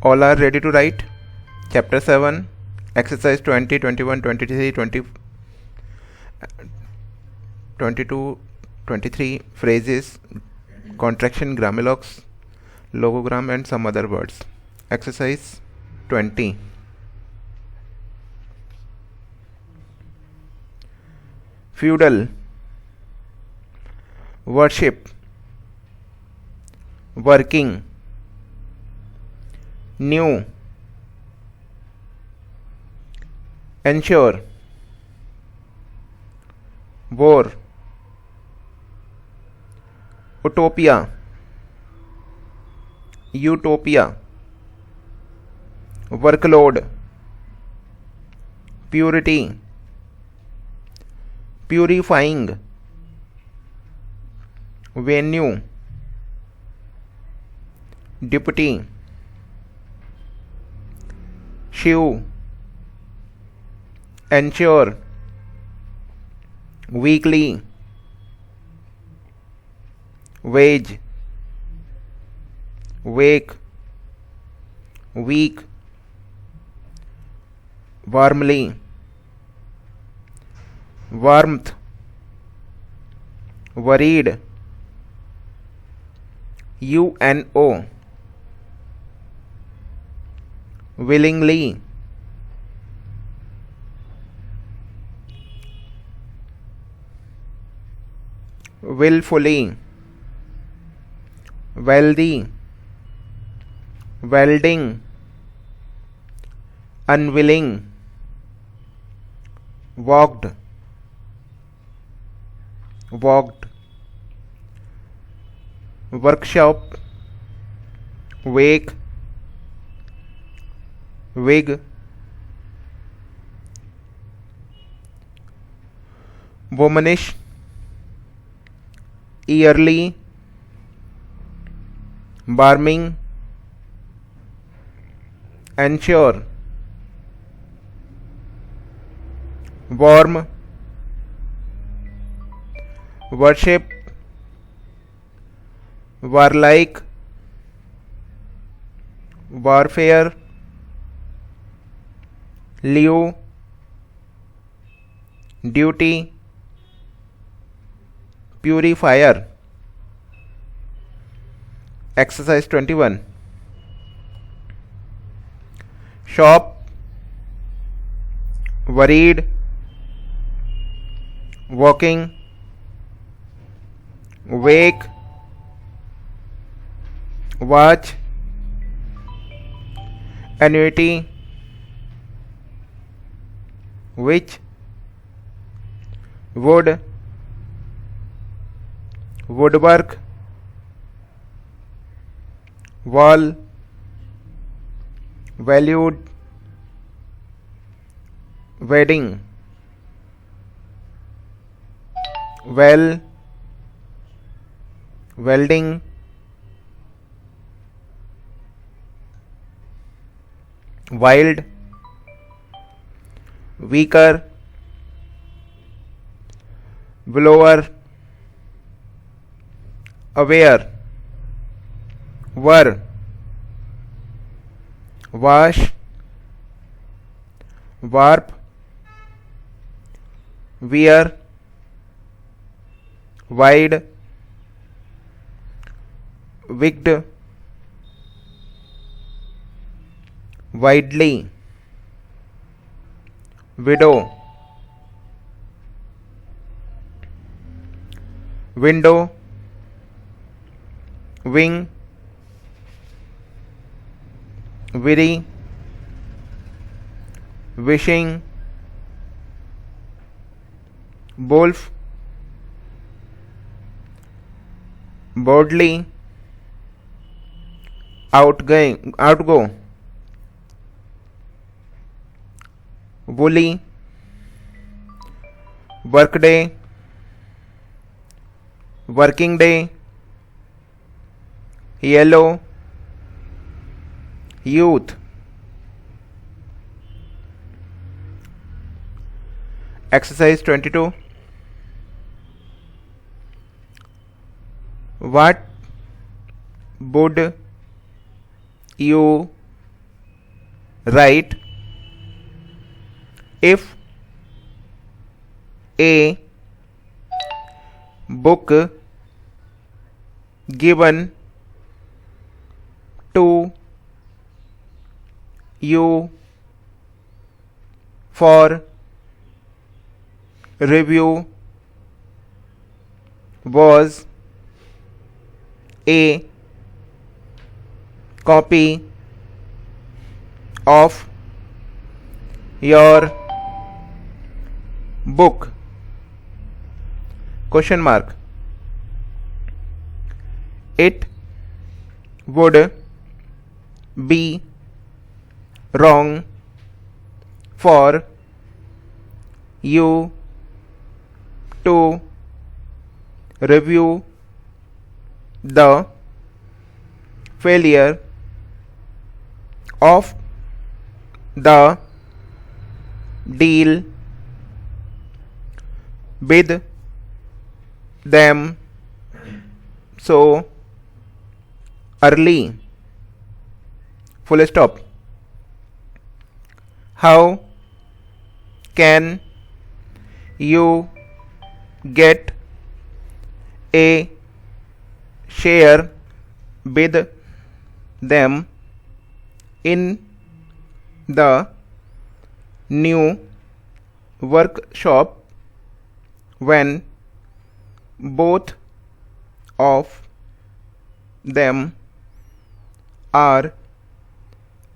All are ready to write? Chapter 7, exercise 20, 21, 23, 20, 22, 23, phrases, contraction, grammalogs, logogram and some other words. Exercise 20. Feudal, worship, working, new, ensure, war, utopia, utopia, workload, purity, purifying, venue, deputy, Shiv, ensure, weekly, wage, wake, weak, warmly, warmth, worried, UNO, willingly, willfully, wealthy, welding, unwilling, walked, walked, workshop, wake, wig, womanish, yearly, barming, ensure, warm, worship, warlike, warfare, lieu, duty, purifier. Exercise 21. Shop, worried, walking, wake, watch, annuity, which, wood, woodwork, wall, valued, wedding, well, welding, wild, weaker, blower, aware, were, wash, warp, wear, wide, wigged, widely, widow, window, wing, weary, wishing, wolf, boldly, outgo, woolly, workday, working day, yellow, youth. Exercise 22. What would you Write if a book given to you for review was a copy of your book? Question mark. It would be wrong for you to review the failure of the deal with them so early. Full stop. How can you get a share with them in the new workshop when both of them are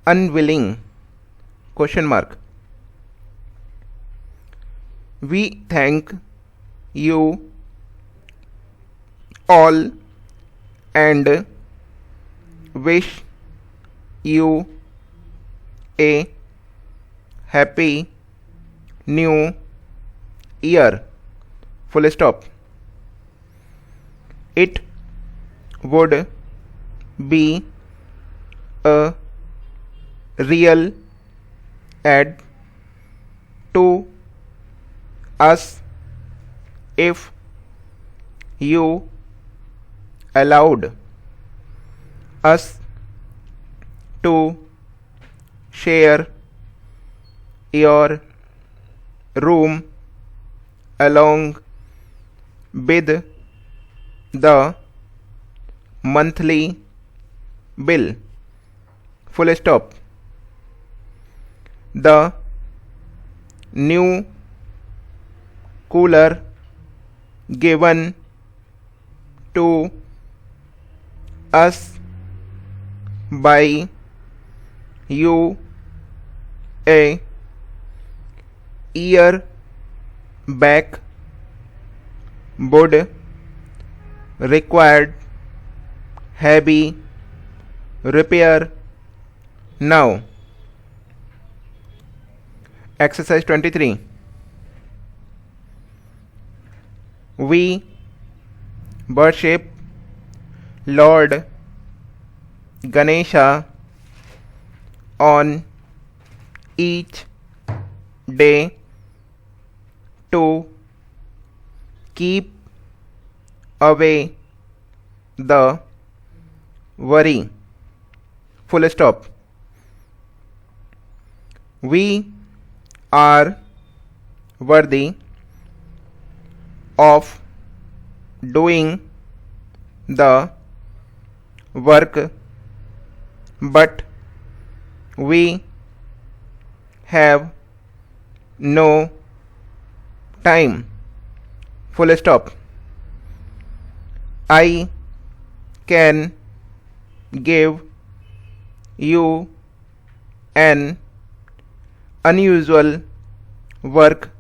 unwilling? Question mark. We thank you all and wish you a happy new year. Full stop. It would be a real add to us if you allowed us to share your room along with the monthly bill. Full stop. The new cooler given to us by you a year back would require heavy repair now. Exercise 23. We worship Lord Ganesha on each day to keep away the worry. Full stop. We are worthy of doing the work, but we have no time. Full stop. I can give you an unusual work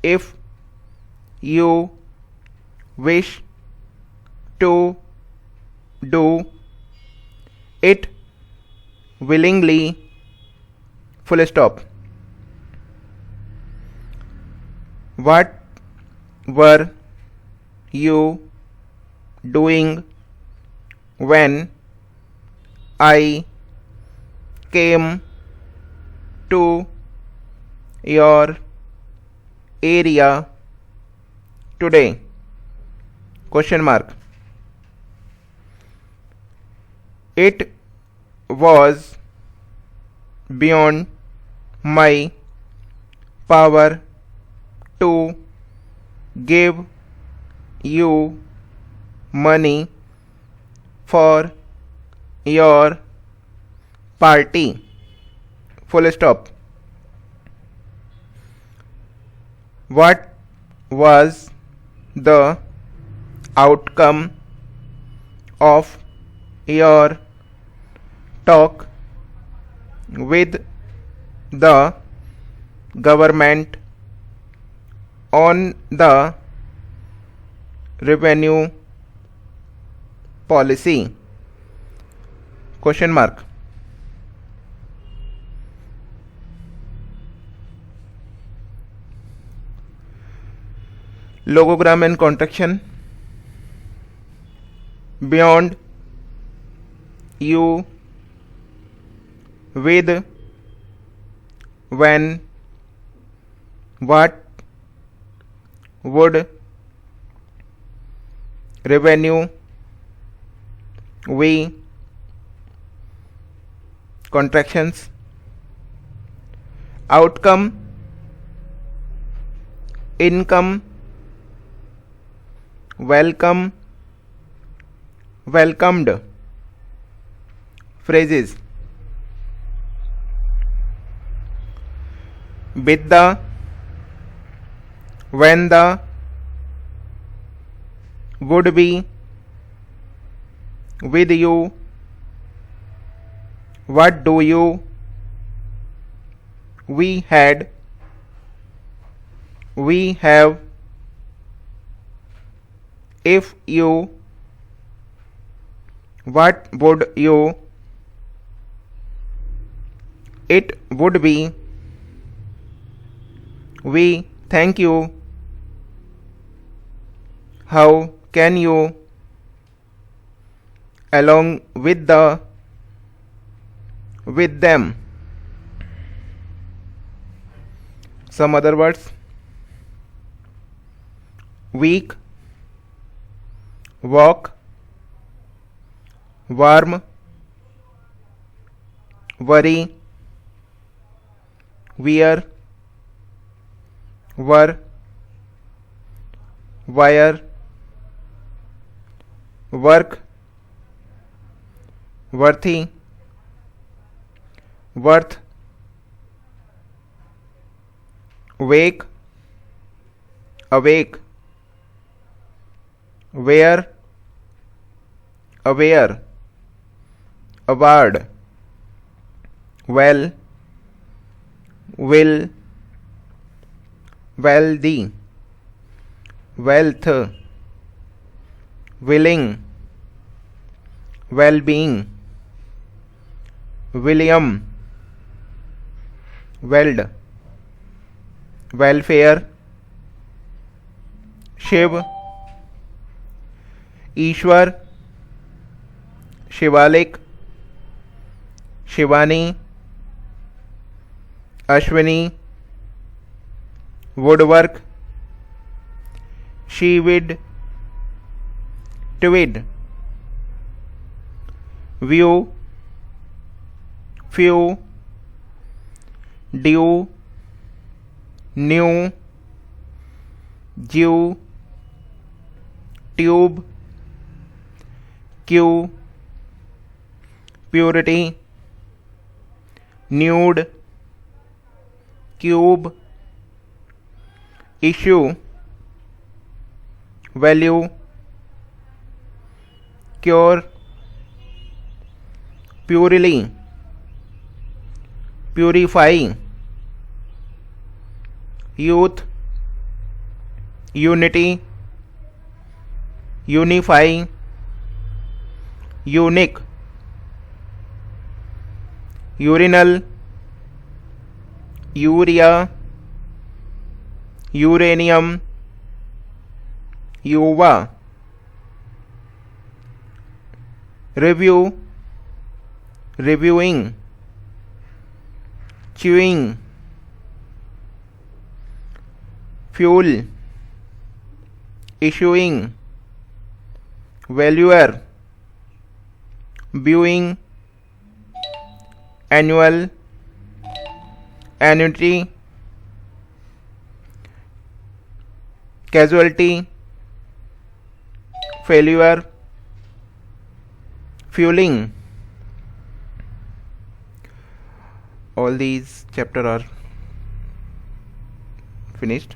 if you wish to do it willingly. Full stop. What were you doing when I came to your area today? Question mark. It was beyond my power to give you money for your party. Full stop. What was the outcome of your talk with the government on the revenue policy? Question mark. Logogram and contraction. Beyond you, with, when, what, would, revenue, we, contractions. Outcome, income, welcome, welcomed. Phrases. With the, when the, would be, with you, what do you, we had, we have, if you, what would you, it would be, we thank you, how can you, along with the, with them. Some other words. Weak, walk, warm, worry, wear, were, wire, work, worthy, worth, wake, awake, where, aware, award, well, will, wealthy, wealth, willing, well-being, William, weld, welfare, Shiv, Ishwar, Shivalik, Shivani, Ashwini, woodwork, शीविड, tweed, view, few, due, new, Jew, tube, queue, purity, nude, cube, issue, value, cure, purely, purify, youth, unity, unify, unique, urinal, urea, uranium, युवा, review, reviewing, chewing, fuel, issuing, valuer, viewing, annual, annuity, casualty, failure, fueling. All these chapter are finished.